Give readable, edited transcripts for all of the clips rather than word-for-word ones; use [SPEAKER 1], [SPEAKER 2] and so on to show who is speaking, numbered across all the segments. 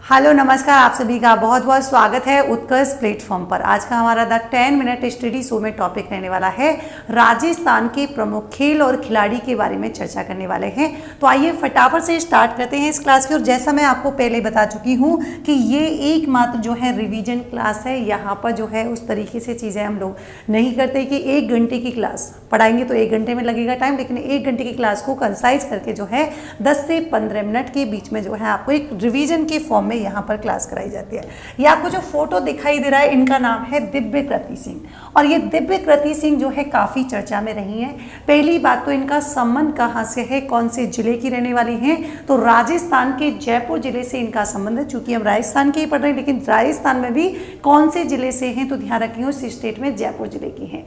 [SPEAKER 1] Hello नमस्कार, आप सभी का बहुत बहुत स्वागत है उत्कर्ष प्लेटफॉर्म पर। आज का हमारा द 10 मिनट स्टडी शो में टॉपिक रहने वाला है राजस्थान के प्रमुख खेल और खिलाड़ी के बारे में चर्चा करने वाले हैं। तो आइए फटाफट से स्टार्ट करते हैं इस क्लास की। और जैसा मैं आपको पहले बता चुकी हूँ कि ये एकमात्र जो है रिवीजन क्लास है। यहाँ पर जो है उस तरीके से चीज़ें हम लोग नहीं करते कि 1 घंटे की क्लास पढ़ाएंगे तो 1 घंटे में लगेगा टाइम, लेकिन 1 घंटे की क्लास को कंसाइज करके जो है 10 से 15 मिनट के बीच में जो है आपको एक रिवीजन के फॉर्म में यहाँ पर क्लास कराई जाती है। ये आपको जो फोटो दिखाई दे रहा है, इनका नाम है दिव्यकृति सिंह। और ये दिव्यकृति सिंह जो है काफ़ी चर्चा में रही हैं। पहली बात तो इनका संबंध कहाँ से है, कौन से जिले की रहने वाली हैं, तो राजस्थान के जयपुर जिले से इनका संबंध है। चूंकि हम राजस्थान के ही पढ़ रहे हैं, लेकिन राजस्थान में भी कौन से जिले से हैं तो ध्यान रखिए, उस स्टेट में जयपुर जिले की हैं।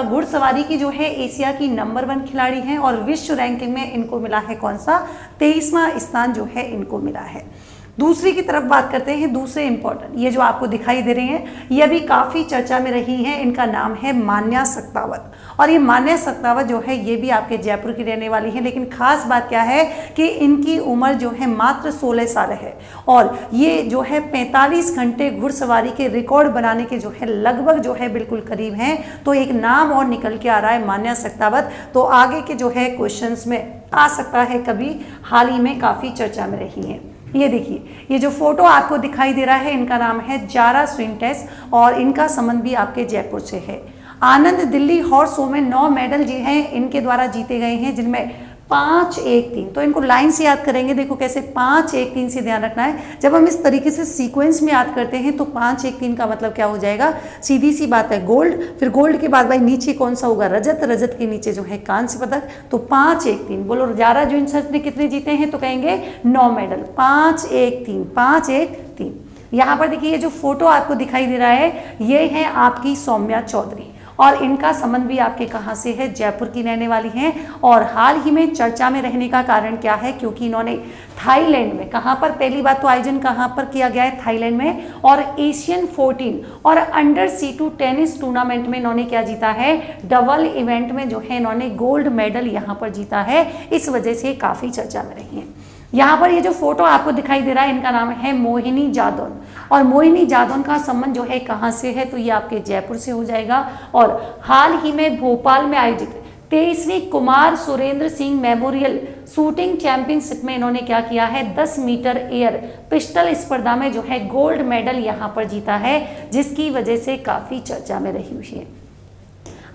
[SPEAKER 1] घुड़सवारी की जो है एशिया की नंबर 1 खिलाड़ी हैं और विश्व रैंकिंग में इनको मिला है कौन सा, 23वां स्थान जो है इनको मिला है। दूसरी की तरफ बात करते हैं, दूसरे इंपॉर्टेंट ये जो आपको दिखाई दे रहे हैं, ये भी काफ़ी चर्चा में रही हैं। इनका नाम है मान्या सत्तावत। और ये मान्या सत्तावत जो है ये भी आपके जयपुर की रहने वाली है, लेकिन खास बात क्या है कि इनकी उम्र जो है मात्र 16 साल है। और ये जो है 45 घंटे घुड़सवारी के रिकॉर्ड बनाने के जो है लगभग जो है बिल्कुल करीब हैं। तो एक नाम और निकल के आ रहा है मान्या सत्तावत। तो आगे के जो है क्वेश्चंस में आ सकता है, कभी हाल ही में काफ़ी चर्चा में रही हैं। ये देखिए, ये जो फोटो आपको दिखाई दे रहा है, इनका नाम है जारा स्विंटेस और इनका संबंध भी आपके जयपुर से है। आनंद दिल्ली हॉर्स शो में 9 मेडल जी हैं इनके द्वारा जीते गए हैं, जिनमें 5, 1, 3। तो इनको लाइन से याद करेंगे, देखो कैसे 5, 1, 3 से ध्यान रखना है। जब हम इस तरीके से सीक्वेंस में याद करते हैं तो 5, 1, 3 का मतलब क्या हो जाएगा, सीधी सी बात है गोल्ड, फिर गोल्ड के बाद भाई नीचे कौन सा होगा, रजत, रजत के नीचे जो है कांस्य पदक। तो 5, 1, 3 बोलो। जारा ज्विंटर्स ने कितने जीते हैं तो कहेंगे 9 मेडल। 5, 1, 3, 5, 1, 3। यहाँ पर देखिए, ये जो फोटो आपको दिखाई दे रहा है ये है आपकी सौम्या चौधरी और इनका संबंध भी आपके कहाँ से है, जयपुर की रहने वाली हैं। और हाल ही में चर्चा में रहने का कारण क्या है, क्योंकि इन्होंने थाईलैंड में, कहाँ पर, पहली बात तो आयोजन कहाँ पर किया गया है, थाईलैंड में। और एशियन 14 और अंडर C2 टेनिस टूर्नामेंट में इन्होंने क्या जीता है, डबल इवेंट में जो है इन्होंने गोल्ड मेडल यहाँ पर जीता है। इस वजह से काफ़ी चर्चा में रही हैं। यहाँ पर ये जो फोटो आपको दिखाई दे रहा है, इनका नाम है मोहिनी जादौन। और मोहिनी जादौन का संबंध जो है कहाँ से है तो ये आपके जयपुर से हो जाएगा। और हाल ही में भोपाल में आयोजित 23वीं Kumar Surendra Singh memorial shooting championship में इन्होंने क्या किया है, 10 मीटर एयर पिस्टल स्पर्धा में जो है गोल्ड मेडल यहाँ पर जीता है, जिसकी वजह से काफ़ी चर्चा में रही हुई है।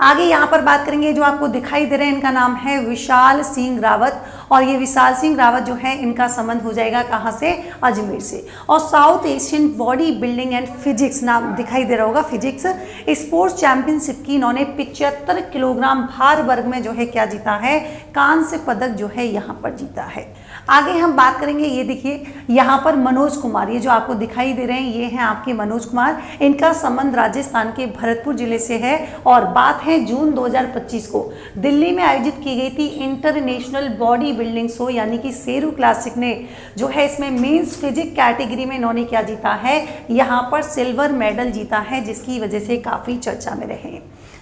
[SPEAKER 1] आगे यहाँ पर बात करेंगे, जो आपको दिखाई दे रहे हैं इनका नाम है विशाल सिंह रावत। और ये विशाल सिंह रावत जो है इनका संबंध हो जाएगा कहाँ से, अजमेर से। और south Asian body building and physics नाम दिखाई दे रहा होगा, फिजिक्स स्पोर्ट्स चैंपियनशिप की इन्होंने 75 किलोग्राम भार वर्ग में जो है क्या जीता है, कांस्य पदक जो है यहाँ पर जीता है। आगे हम बात करेंगे, ये देखिए यहाँ पर मनोज कुमार, ये जो आपको दिखाई दे रहे हैं ये हैं आपके मनोज कुमार। इनका संबंध राजस्थान के भरतपुर जिले से है। और बात है जून 2025 को दिल्ली में आयोजित की गई थी इंटरनेशनल बॉडी बिल्डिंग शो, यानी कि शेरू क्लासिक ने जो है इसमें मेंस फिजिक कैटेगरी में इन्होंने क्या जीता है, यहाँ पर सिल्वर मेडल जीता है, जिसकी वजह से काफ़ी चर्चा में रहे।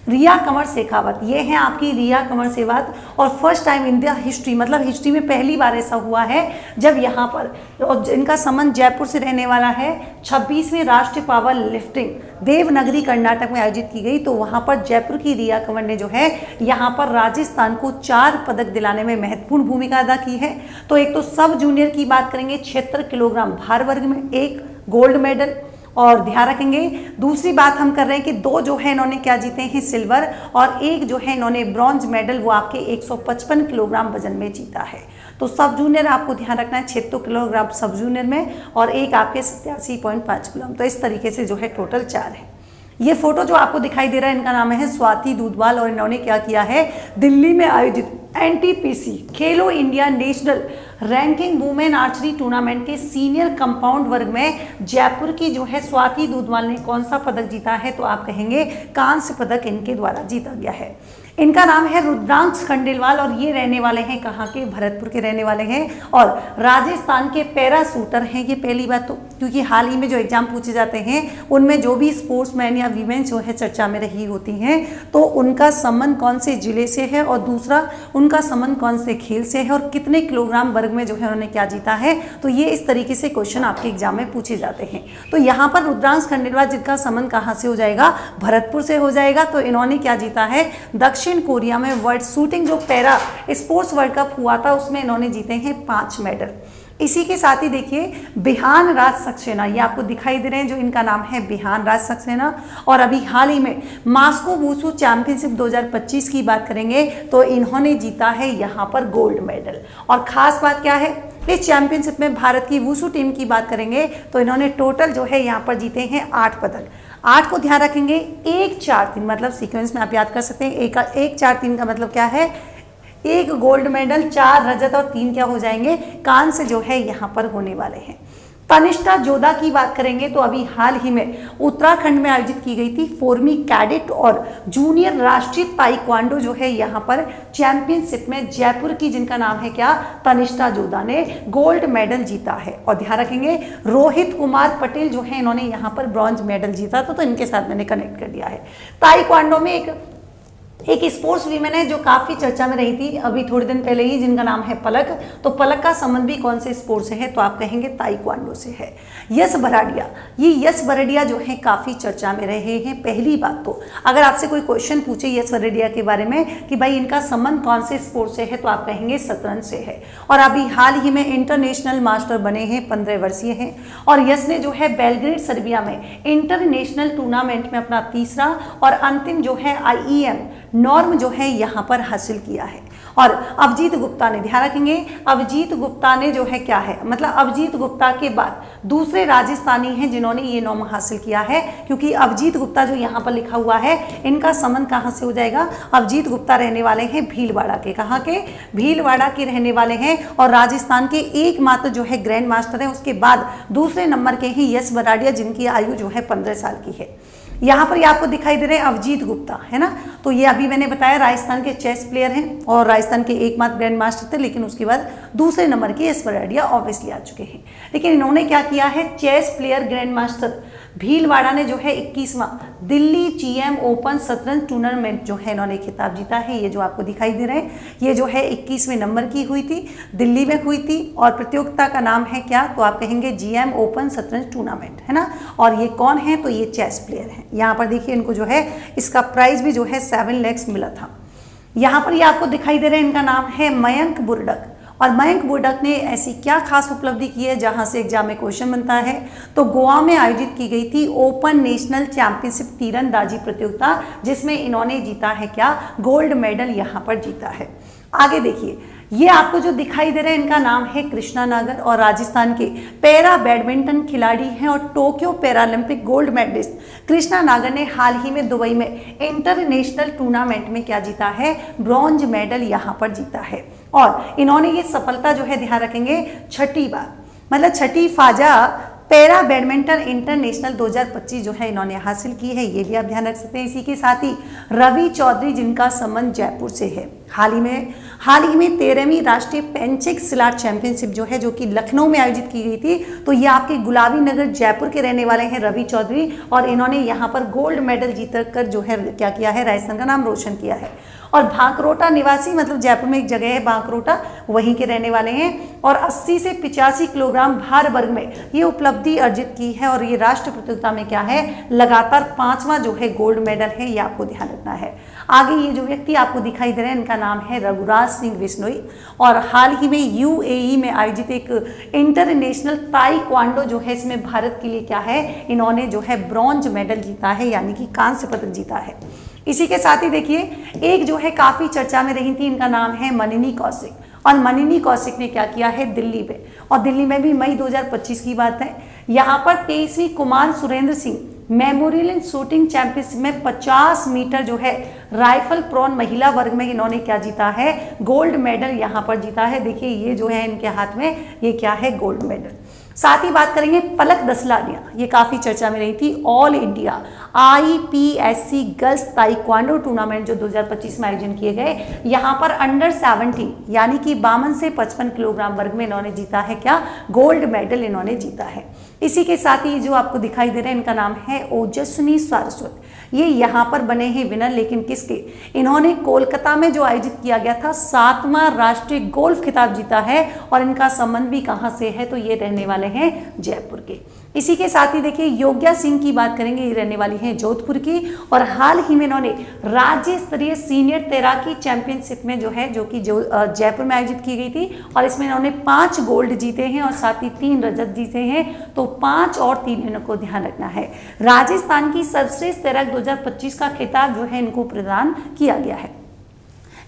[SPEAKER 1] रिया कंवर शेखावत, ये हैं आपकी रिया कंवर शेखावत। और first time in the history, मतलब हिस्ट्री में पहली बार ऐसा हुआ है जब यहाँ पर, और इनका संबंध जयपुर से रहने वाला है। 26वीं राष्ट्रीय पावर लिफ्टिंग देवनगरी कर्नाटक में आयोजित की गई, तो वहाँ पर जयपुर की रिया कंवर ने जो है यहाँ पर राजस्थान को 4 पदक दिलाने में महत्वपूर्ण भूमिका अदा की है। तो एक तो सब जूनियर की बात करेंगे, 76 किलोग्राम भार वर्ग में 1 गोल्ड मेडल। और ध्यान रखेंगे, दूसरी बात हम कर रहे हैं कि 2 जो है इन्होंने क्या जीते हैं, सिल्वर, और 1 जो है इन्होंने ब्रॉन्ज मेडल, वो आपके 155 किलोग्राम वजन में जीता है। तो सब जूनियर आपको ध्यान रखना है 76 किलोग्राम सब जूनियर में, और 1 आपके 87.5 किलोग्राम। तो इस तरीके से जो है टोटल 4 है। ये फोटो जो आपको दिखाई दे रहा है, इनका नाम है स्वाति दूधवाल। और इन्होंने क्या किया है, दिल्ली में आयोजित NTPC खेलो India national ranking women archery tournament के सीनियर कंपाउंड वर्ग में जयपुर की जो है स्वाति दूधवाल ने कौन सा पदक जीता है, तो आप कहेंगे कांस्य पदक इनके द्वारा जीता गया है। इनका नाम है रुद्रांश खंडेलवाल और ये रहने वाले हैं कहाँ के, भरतपुर के रहने वाले हैं और राजस्थान के पैरा शूटर हैं। ये पहली बात तो, क्योंकि हाल ही में जो एग्जाम पूछे जाते हैं उनमें जो भी स्पोर्ट्समैन या वीमेन जो है चर्चा में रही होती हैं तो उनका संबंध कौन से जिले से है और दूसरा उनका संबंध कौन से खेल से है और कितने किलोग्राम वर्ग में जो है उन्होंने क्या जीता है। तो ये इस तरीके से क्वेश्चन आपके एग्जाम में पूछे जाते हैं। तो यहाँ पर रुद्रांश खंडेलवाल जिनका संबंध कहाँ से हो जाएगा, भरतपुर से हो जाएगा। तो इन्होंने क्या जीता है, दक्षिण कोरिया में वर्ल्ड शूटिंग जो पैरा स्पोर्ट्स वर्ल्ड कप हुआ था उसमें इन्होंने जीते हैं 5 मेडल। इसी के साथ ही देखिए बिहान राज सक्सेना, ये आपको दिखाई दे रहे हैं, जो इनका नाम है बिहान राज सक्सेना और अभी हाल ही में मास्को वुशु चैंपियनशिप 2025 की बात करेंगे तो इन्होंने जीता है यहाँ पर गोल्ड मेडल। और खास बात क्या है, इस चैंपियनशिप में भारत की वुशु टीम की बात करेंगे तो इन्होंने टोटल जो है यहाँ पर जीते हैं 8 पदक। 8 को ध्यान रखेंगे, 1 4 3 मतलब सीक्वेंस में आप याद कर सकते हैं। 1 4 3 का मतलब क्या है, 1 गोल्ड मेडल, 4 रजत और 3 क्या हो जाएंगे, कांस्य जो है यहाँ पर होने वाले हैं। तनिष्ठा जोधा की बात करेंगे तो अभी हाल ही में उत्तराखंड में आयोजित की गई थी 4वीं कैडेट और जूनियर राष्ट्रीय ताइक्वांडो जो है यहाँ पर चैंपियनशिप में जयपुर की, जिनका नाम है क्या, तनिष्ठा जोधा ने गोल्ड मेडल जीता है। और ध्यान रखेंगे रोहित कुमार पटेल जो है इन्होंने यहाँ पर ब्रॉन्ज मेडल जीता था, तो इनके साथ मैंने कनेक्ट कर दिया है। ताइक्वांडो में एक स्पोर्ट्स वीमेन है जो काफी चर्चा में रही थी अभी थोड़े दिन पहले ही, जिनका नाम है पलक। तो पलक का संबंध भी कौन से स्पोर्ट से है, तो आप कहेंगे ताइक्वांडो से है। यश बराडिया, ये यश बराडिया जो है काफी चर्चा में रहे हैं। पहली बात तो अगर आपसे कोई क्वेश्चन पूछे यश बराडिया के बारे में कि भाई इनका संबंध कौन से स्पोर्ट से है, तो आप कहेंगे शतरंज से है। और अभी हाल ही में इंटरनेशनल मास्टर बने हैं, 15 वर्षीय हैं। और यश ने जो है बेलग्रेड सर्बिया में इंटरनेशनल टूर्नामेंट में अपना तीसरा और अंतिम जो है IEM नॉर्म जो है यहाँ पर हासिल किया है। और अभिजीत गुप्ता ने, ध्यान रखेंगे अभिजीत गुप्ता ने जो है क्या है, मतलब अभिजीत गुप्ता के बाद दूसरे राजस्थानी हैं जिन्होंने ये नॉर्म हासिल किया है। क्योंकि अभिजीत गुप्ता जो यहाँ पर लिखा हुआ है इनका संबंध कहाँ से हो जाएगा, अभिजीत गुप्ता रहने वाले हैं भीलवाड़ा के, कहाँ के, भीलवाड़ा के रहने वाले हैं और राजस्थान के एकमात्र जो है ग्रैंड मास्टर हैं। उसके बाद दूसरे नंबर के ही यश बराडिया जिनकी आयु जो है 15 साल की है। यहाँ पर ये आपको दिखाई दे रहे हैं अभिजीत गुप्ता, है ना। तो ये अभी मैंने बताया राजस्थान के चेस प्लेयर हैं और राजस्थान के एकमात्र ग्रैंड मास्टर थे, लेकिन उसके बाद दूसरे नंबर के यश बराडिया ऑब्वियसली आ चुके हैं। लेकिन इन्होंने क्या किया है, chess player grand master Bhilwara ने जो है 21वां दिल्ली GM ओपन शतरंज टूर्नामेंट जो है इन्होंने खिताब जीता है। ये जो आपको दिखाई दे रहे हैं ये जो है 21वें नंबर की हुई थी, दिल्ली में हुई थी और प्रतियोगिता का नाम है क्या, तो आप कहेंगे GM ओपन शतरंज टूर्नामेंट, है ना। और ये कौन है, तो ये चेस प्लेयर हैं। यहाँ पर देखिए इनको जो है इसका प्राइज भी जो है 7 लाख मिला था। यहाँ पर ये आपको दिखाई दे रहे हैं, इनका नाम है मयंक बुर्डक। और मयंक बुर्डक ने ऐसी क्या खास उपलब्धि की है जहां से एग्जाम में क्वेश्चन बनता है, तो गोवा में आयोजित की गई थी ओपन नेशनल चैंपियनशिप तीरंदाजी प्रतियोगिता, जिसमें इन्होंने जीता है क्या, गोल्ड मेडल यहाँ पर जीता है। आगे देखिए ये आपको जो दिखाई दे रहे हैं इनका नाम है कृष्णा नागर और राजस्थान के पैरा बैडमिंटन खिलाड़ी हैं और Tokyo Paralympic gold medallist Krishna Nagar ने हाल ही में दुबई में इंटरनेशनल टूर्नामेंट में क्या जीता है, ब्रॉन्ज मेडल यहाँ पर जीता है। और इन्होंने ये सफलता जो है ध्यान रखेंगे 6ठी बार, मतलब 6ठी फाजा पैरा बैडमिंटन इंटरनेशनल 2025 जो है इन्होंने हासिल की है, ये भी आप ध्यान रख सकते हैं। इसी के साथ ही रवि चौधरी जिनका संबंध जयपुर से है, हाल ही में 13वीं राष्ट्रीय पेंचिक सिलाट चैंपियनशिप जो है, जो कि लखनऊ में आयोजित की गई थी, तो ये आपके गुलाबी नगर जयपुर के रहने वाले हैं रवि चौधरी और इन्होंने यहाँ पर गोल्ड मेडल जीत कर जो है क्या किया है, राजस्थान का नाम रोशन किया है। और भांकरोटा निवासी, मतलब जयपुर में एक जगह है भांकरोटा, वहीं के रहने वाले हैं और 80 से 85 किलोग्राम भार वर्ग में ये उपलब्धि अर्जित की है और ये राष्ट्रीय प्रतियोगिता में क्या है, लगातार 5वां जो है गोल्ड मेडल है, ये आपको ध्यान रखना है। आगे ये जो व्यक्ति आपको दिखाई दे रहे हैं इनका नाम है रघुराज सिंह बिश्नोई और हाल ही में UAE में आयोजित एक इंटरनेशनल ताइक्वांडो जो है इसमें भारत के लिए क्या है, इन्होंने जो है ब्रॉन्ज मेडल जीता है, यानी कि कांस्य पदक जीता है। इसी के साथ ही देखिए एक जो है काफी चर्चा में रही थी, इनका नाम है मनिनी कौशिक और मनिनी कौशिक ने क्या किया है, दिल्ली में, और दिल्ली में भी मई 2025 की बात है, यहाँ पर 23वीं Kumar Surendra Singh memorial in shooting championship में 50 मीटर जो है राइफल प्रोन महिला वर्ग में इन्होंने क्या जीता है, गोल्ड मेडल यहाँ पर जीता है। देखिए ये जो है इनके हाथ में ये क्या है, गोल्ड मेडल। साथ ही बात करेंगे पलक दसलानिया, ये काफी चर्चा में रही थी, all India IPSC girls taekwondo tournament जो 2025 में आयोजन किए गए, यहाँ पर अंडर 17 यानी कि 52 से 55 किलोग्राम वर्ग में इन्होंने जीता है क्या, गोल्ड मेडल इन्होंने जीता है। इसी के साथ ही जो आपको दिखाई दे रहे हैं इनका नाम है ओजस्विनी सारस्वत। ये यहाँ पर बने हैं विनर, लेकिन किसके, इन्होंने कोलकाता में जो आयोजित किया गया था 7वां राष्ट्रीय गोल्फ खिताब जीता है। और इनका संबंध भी कहाँ से है, तो ये रहने वाले हैं जयपुर के। इसी के साथ ही देखिए योग्या सिंह की बात करेंगे, ये रहने वाली हैं जोधपुर की। और हाल ही में इन्होंने राज्य स्तरीय सीनियर तैराकी चैंपियनशिप में जो है, जो कि जयपुर में आयोजित की गई थी, और इसमें इन्होंने 5 गोल्ड जीते हैं और साथ ही 3 रजत जीते हैं। तो 5 और 3 इनको ध्यान रखना है। राजस्थान की सर्वश्रेष्ठ तैराक 2025 का खिताब जो है इनको प्रदान किया गया है।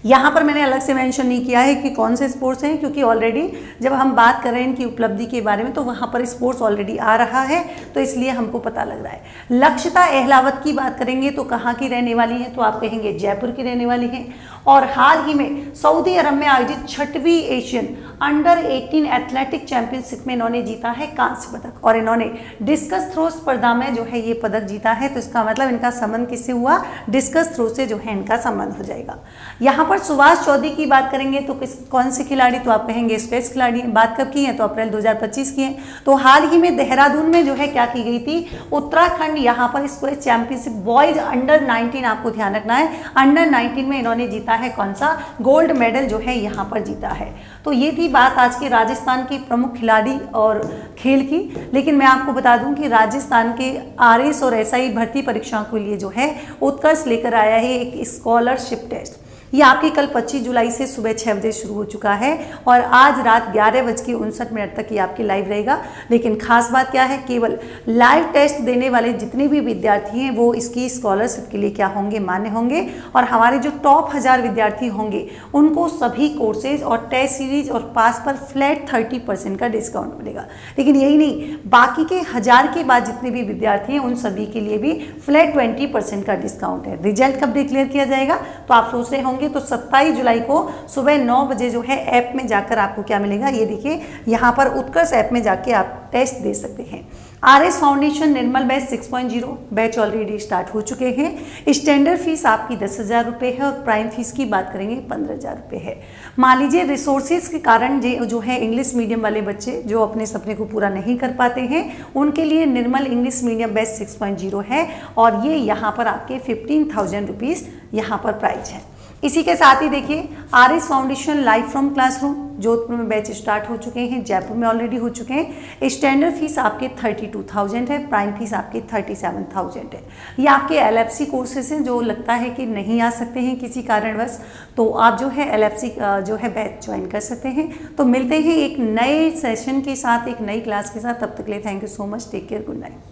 [SPEAKER 1] यहाँ पर मैंने अलग से मेंशन नहीं किया है कि कौन से स्पोर्ट्स हैं, क्योंकि ऑलरेडी जब हम बात कर रहे हैं इनकी उपलब्धि के बारे में तो वहाँ पर स्पोर्ट्स ऑलरेडी आ रहा है, तो इसलिए हमको पता लग रहा है। लक्षिता अहलावत की बात करेंगे तो कहाँ की रहने वाली है, तो आप कहेंगे जयपुर की रहने वाली है। और हाल ही में सऊदी अरब में आयोजित 6वीं एशियन अंडर 18 एथलेटिक चैंपियनशिप में इन्होंने जीता है कांस्य पदक। और इन्होंने डिस्कस थ्रो स्पर्धा में जो है ये पदक जीता है। तो इसका मतलब इनका संबंध किससे हुआ, डिस्कस थ्रो से जो है इनका संबंध हो जाएगा। यहाँ पर सुभाष चौधरी की बात करेंगे तो कौन से खिलाड़ी, तो आप कहेंगे स्पेस खिलाड़ी। बात कब की है, तो अप्रैल 2025 की है। तो हाल ही में देहरादून में जो है क्या की गई थी, उत्तराखंड यहाँ पर स्क्वैश चैंपियनशिप बॉयज अंडर 19, आपको ध्यान रखना है, अंडर 19 में इन्होंने जीता है कौन सा, गोल्ड मेडल जो है यहाँ पर जीता है। तो ये थी बात आज के राजस्थान के प्रमुख खिलाड़ी और खेल की। लेकिन मैं आपको बता दूं कि राजस्थान के RS और SI भर्ती परीक्षाओं के लिए जो है उत्कर्ष लेकर आया है एक स्कॉलरशिप टेस्ट। ये आपकी कल 25 जुलाई से सुबह 6 बजे शुरू हो चुका है और आज रात 11:59 तक ये आपकी लाइव रहेगा। लेकिन खास बात क्या है, केवल लाइव टेस्ट देने वाले जितने भी विद्यार्थी हैं वो इसकी स्कॉलरशिप के लिए क्या होंगे, मान्य होंगे। और हमारे जो टॉप 1000 विद्यार्थी होंगे उनको सभी कोर्सेज और टेस्ट सीरीज और पास पर फ्लैट 30% का डिस्काउंट मिलेगा। लेकिन यही नहीं, बाकी के 1000 के बाद जितने भी विद्यार्थी हैं उन सभी के लिए भी फ्लैट 20% का डिस्काउंट है। रिजल्ट कब डिक्लेयर किया जाएगा, तो आप सोच रहे होंगे तो 27 जुलाई को सुबह 9 बजे जो है ऐप में जाकर आपको क्या मिलेगा, ये देखिए यहाँ पर उत्कर्ष ऐप में जाके आप टेस्ट दे सकते हैं। RS फाउंडेशन निर्मल बैच 6.0 बैच ऑलरेडी स्टार्ट हो चुके हैं। स्टैंडर्ड फीस आपकी 10,000 रुपये है और प्राइम फीस की बात करेंगे 15,000 रुपये है। मान लीजिए रिसोर्सेज के कारण जो है इंग्लिश मीडियम वाले बच्चे जो अपने सपने को पूरा नहीं कर पाते हैं उनके लिए निर्मल इंग्लिश मीडियम बैच 6.0 है और ये यहाँ पर आपके 15,000 रुपीज़ यहाँ पर प्राइस है। इसी के साथ ही देखिए RS foundation live from classroom Jodhpur में बैच स्टार्ट हो चुके हैं, जयपुर में ऑलरेडी हो चुके हैं। स्टैंडर्ड फीस आपके 32,000 है, प्राइम फीस आपके 37,000 है। ये आपके LFC कोर्सेज हैं जो लगता है कि नहीं आ सकते हैं किसी कारणवश, तो आप जो है LFC जो है बैच ज्वाइन कर सकते हैं। तो मिलते हैं एक नए सेशन के साथ, एक नई क्लास के साथ। तब तक के लिए thank you so much, take care, good night.